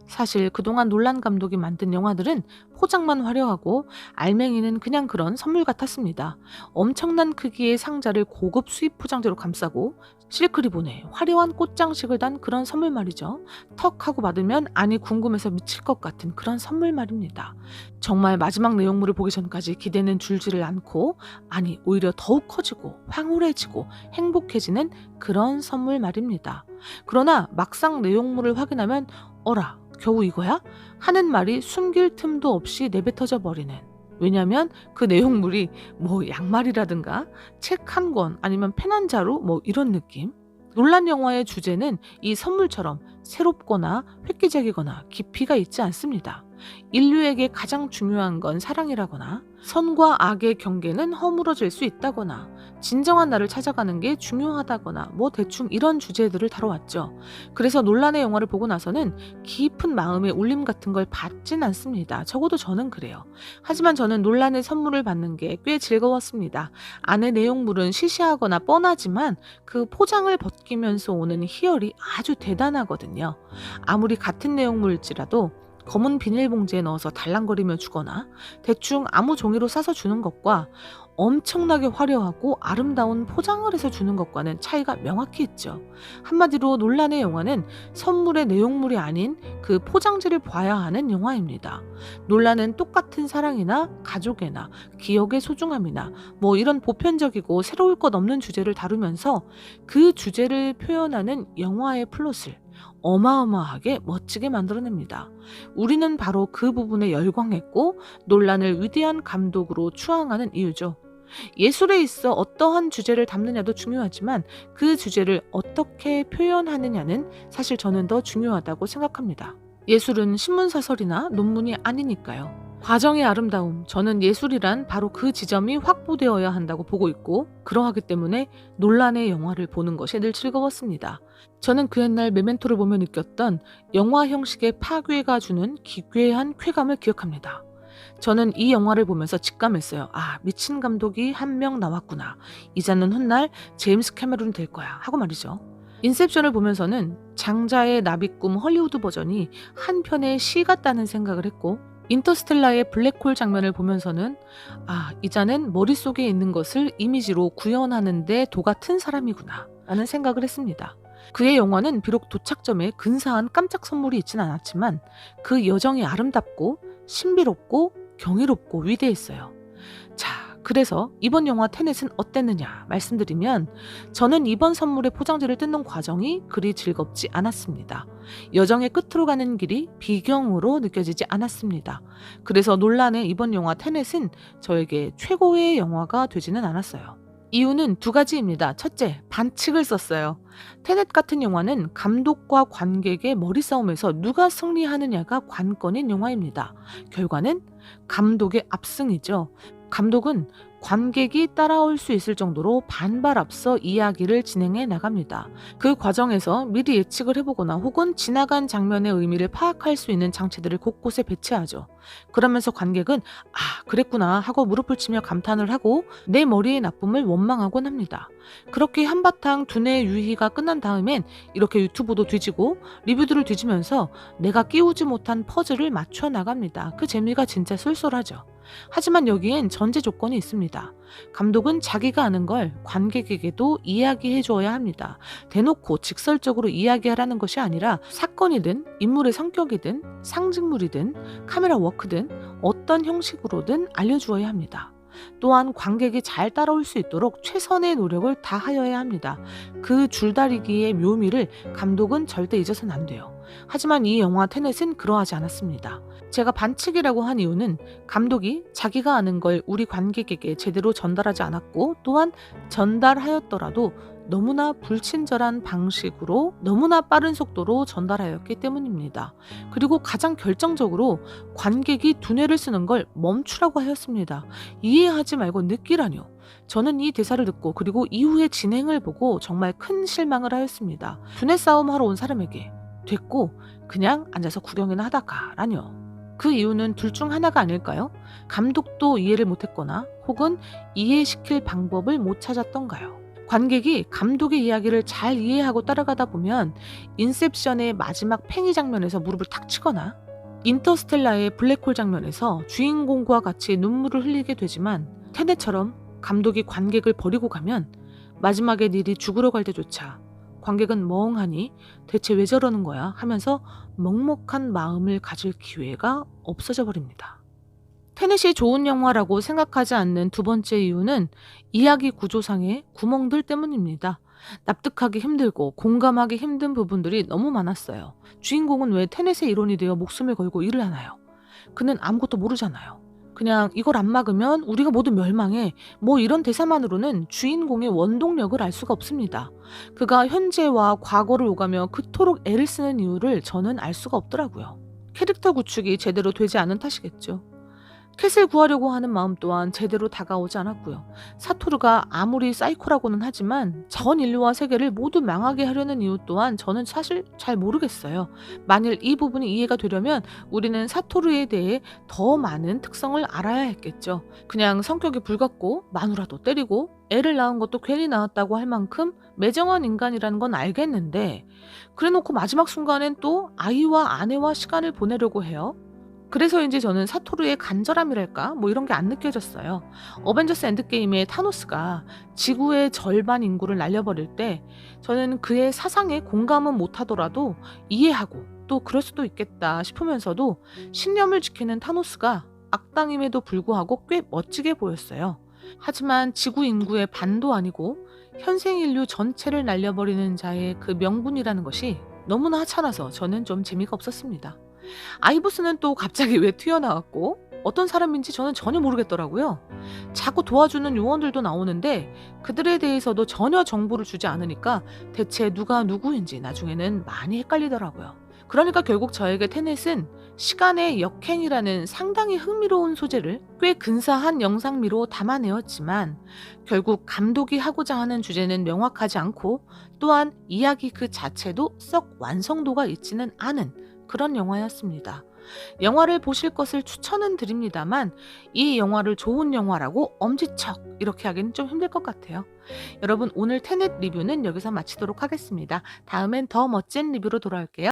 사실 그동안 놀란 감독이 만든 영화들은 포장만 화려하고 알맹이는 그냥 그런 선물 같았습니다. 엄청난 크기의 상자를 고급 수입 포장재로 감싸고 실크리본에 화려한 꽃장식을 단 그런 선물 말이죠. 턱 하고 받으면 안이 궁금해서 미칠 것 같은 그런 선물 말입니다. 정말 마지막 내용물을 보기 전까지 기대는 줄지를 않고, 아니 오히려 더욱 커지고 황홀해지고 행복해지는 그런 선물 말입니다. 그러나 막상 내용물을 확인하면 어라, 겨우 이거야? 하는 말이 숨길 틈도 없이 내뱉어져 버리는. 왜냐면 그 내용물이 뭐 양말이라든가 책 한 권 아니면 펜 한 자루 뭐 이런 느낌. 논란 영화의 주제는 이 선물처럼 새롭거나 획기적이거나 깊이가 있지 않습니다. 인류에게 가장 중요한 건 사랑이라거나, 선과 악의 경계는 허물어질 수 있다거나, 진정한 나를 찾아가는 게 중요하다거나, 뭐 대충 이런 주제들을 다뤄왔죠. 그래서 논란의 영화를 보고 나서는 깊은 마음의 울림 같은 걸 받진 않습니다. 적어도 저는 그래요. 하지만 저는 논란의 선물을 받는 게 꽤 즐거웠습니다. 안의 내용물은 시시하거나 뻔하지만 그 포장을 벗기면서 오는 희열이 아주 대단하거든요. 아무리 같은 내용물일지라도 검은 비닐봉지에 넣어서 달랑거리며 주거나 대충 아무 종이로 싸서 주는 것과 엄청나게 화려하고 아름다운 포장을 해서 주는 것과는 차이가 명확히 있죠. 한마디로 논란의 영화는 선물의 내용물이 아닌 그 포장지를 봐야 하는 영화입니다. 논란은 똑같은 사랑이나 가족애나 기억의 소중함이나 뭐 이런 보편적이고 새로울 것 없는 주제를 다루면서 그 주제를 표현하는 영화의 플롯을 어마어마하게 멋지게 만들어냅니다. 우리는 바로 그 부분에 열광했고 논란을 위대한 감독으로 추앙하는 이유죠. 예술에 있어 어떠한 주제를 담느냐도 중요하지만 그 주제를 어떻게 표현하느냐는 사실 저는 더 중요하다고 생각합니다. 예술은 신문사설이나 논문이 아니니까요. 과정의 아름다움, 저는 예술이란 바로 그 지점이 확보되어야 한다고 보고 있고, 그러하기 때문에 논란의 영화를 보는 것이 늘 즐거웠습니다. 저는 그 옛날 메멘토를 보며 느꼈던 영화 형식의 파괴가 주는 기괴한 쾌감을 기억합니다. 저는 이 영화를 보면서 직감했어요. 아, 미친 감독이 한 명 나왔구나. 이자는 훗날 제임스 캐메론이 될 거야. 하고 말이죠. 인셉션을 보면서는 장자의 나비꿈 헐리우드 버전이 한편의 시 같다는 생각을 했고, 인터스텔라의 블랙홀 장면을 보면서는 아, 이자는 머릿속에 있는 것을 이미지로 구현하는 데 도같은 사람이구나 라는 생각을 했습니다. 그의 영화는 비록 도착점에 근사한 깜짝 선물이 있진 않았지만 그 여정이 아름답고 신비롭고 경이롭고 위대했어요. 자, 그래서 이번 영화 테넷은 어땠느냐 말씀드리면, 저는 이번 선물의 포장지를 뜯는 과정이 그리 즐겁지 않았습니다. 여정의 끝으로 가는 길이 비경으로 느껴지지 않았습니다. 그래서 논란의 이번 영화 테넷은 저에게 최고의 영화가 되지는 않았어요. 이유는 두 가지입니다. 첫째, 반칙을 썼어요. 테넷 같은 영화는 감독과 관객의 머리싸움에서 누가 승리하느냐가 관건인 영화입니다. 결과는 감독의 압승이죠. 감독은 관객이 따라올 수 있을 정도로 반발 앞서 이야기를 진행해 나갑니다. 그 과정에서 미리 예측을 해보거나 혹은 지나간 장면의 의미를 파악할 수 있는 장치들을 곳곳에 배치하죠. 그러면서 관객은 아, 그랬구나 하고 무릎을 치며 감탄을 하고 내 머리의 나쁨을 원망하곤 합니다. 그렇게 한바탕 두뇌의 유희가 끝난 다음엔 이렇게 유튜브도 뒤지고 리뷰들을 뒤지면서 내가 끼우지 못한 퍼즐을 맞춰 나갑니다. 그 재미가 진짜 쏠쏠하죠. 하지만 여기엔 전제 조건이 있습니다. 감독은 자기가 아는 걸 관객에게도 이야기해 주어야 합니다. 대놓고 직설적으로 이야기하라는 것이 아니라 사건이든 인물의 성격이든 상징물이든 카메라 워크든 어떤 형식으로든 알려주어야 합니다. 또한 관객이 잘 따라올 수 있도록 최선의 노력을 다하여야 합니다. 그 줄다리기의 묘미를 감독은 절대 잊어서는 안 돼요. 하지만 이 영화 테넷은 그러하지 않았습니다. 제가 반칙이라고 한 이유는 감독이 자기가 아는 걸 우리 관객에게 제대로 전달하지 않았고, 또한 전달하였더라도 너무나 불친절한 방식으로 너무나 빠른 속도로 전달하였기 때문입니다. 그리고 가장 결정적으로 관객이 두뇌를 쓰는 걸 멈추라고 하였습니다. 이해하지 말고 느끼라뇨. 저는 이 대사를 듣고 그리고 이후의 진행을 보고 정말 큰 실망을 하였습니다. 두뇌 싸움 하러 온 사람에게 됐고 그냥 앉아서 구경이나 하다가라뇨. 그 이유는 둘 중 하나가 아닐까요? 감독도 이해를 못했거나 혹은 이해시킬 방법을 못 찾았던가요? 관객이 감독의 이야기를 잘 이해하고 따라가다 보면 인셉션의 마지막 팽이 장면에서 무릎을 탁 치거나 인터스텔라의 블랙홀 장면에서 주인공과 같이 눈물을 흘리게 되지만 테넷처럼 감독이 관객을 버리고 가면 마지막에 닐이 죽으러 갈 때조차 관객은 멍하니 대체 왜 저러는 거야 하면서 먹먹한 마음을 가질 기회가 없어져 버립니다. 테넷이 좋은 영화라고 생각하지 않는 두 번째 이유는 이야기 구조상의 구멍들 때문입니다. 납득하기 힘들고 공감하기 힘든 부분들이 너무 많았어요. 주인공은 왜 테넷의 일원이 되어 목숨을 걸고 일을 하나요? 그는 아무것도 모르잖아요. 그냥 이걸 안 막으면 우리가 모두 멸망해. 뭐 이런 대사만으로는 주인공의 원동력을 알 수가 없습니다. 그가 현재와 과거를 오가며 그토록 애를 쓰는 이유를 저는 알 수가 없더라고요. 캐릭터 구축이 제대로 되지 않은 탓이겠죠. 캣을 구하려고 하는 마음 또한 제대로 다가오지 않았고요. 사토르가 아무리 사이코라고는 하지만 전 인류와 세계를 모두 망하게 하려는 이유 또한 저는 사실 잘 모르겠어요. 만일 이 부분이 이해가 되려면 우리는 사토르에 대해 더 많은 특성을 알아야 했겠죠. 그냥 성격이 불같고 마누라도 때리고 애를 낳은 것도 괜히 낳았다고 할 만큼 매정한 인간이라는 건 알겠는데 그래놓고 마지막 순간엔 또 아이와 아내와 시간을 보내려고 해요. 그래서인지 저는 사토르의 간절함이랄까? 뭐 이런 게 안 느껴졌어요. 어벤져스 엔드게임의 타노스가 지구의 절반 인구를 날려버릴 때 저는 그의 사상에 공감은 못하더라도 이해하고 또 그럴 수도 있겠다 싶으면서도 신념을 지키는 타노스가 악당임에도 불구하고 꽤 멋지게 보였어요. 하지만 지구 인구의 반도 아니고 현생 인류 전체를 날려버리는 자의 그 명분이라는 것이 너무나 하찮아서 저는 좀 재미가 없었습니다. 아이브스는 또 갑자기 왜 튀어나왔고 어떤 사람인지 저는 전혀 모르겠더라고요. 자꾸 도와주는 요원들도 나오는데 그들에 대해서도 전혀 정보를 주지 않으니까 대체 누가 누구인지 나중에는 많이 헷갈리더라고요. 그러니까 결국 저에게 테넷은 시간의 역행이라는 상당히 흥미로운 소재를 꽤 근사한 영상미로 담아내었지만 결국 감독이 하고자 하는 주제는 명확하지 않고 또한 이야기 그 자체도 썩 완성도가 있지는 않은 그런 영화였습니다. 영화를 보실 것을 추천은 드립니다만 이 영화를 좋은 영화라고 엄지척 이렇게 하기는 좀 힘들 것 같아요. 여러분 오늘 테넷 리뷰는 여기서 마치도록 하겠습니다. 다음엔 더 멋진 리뷰로 돌아올게요.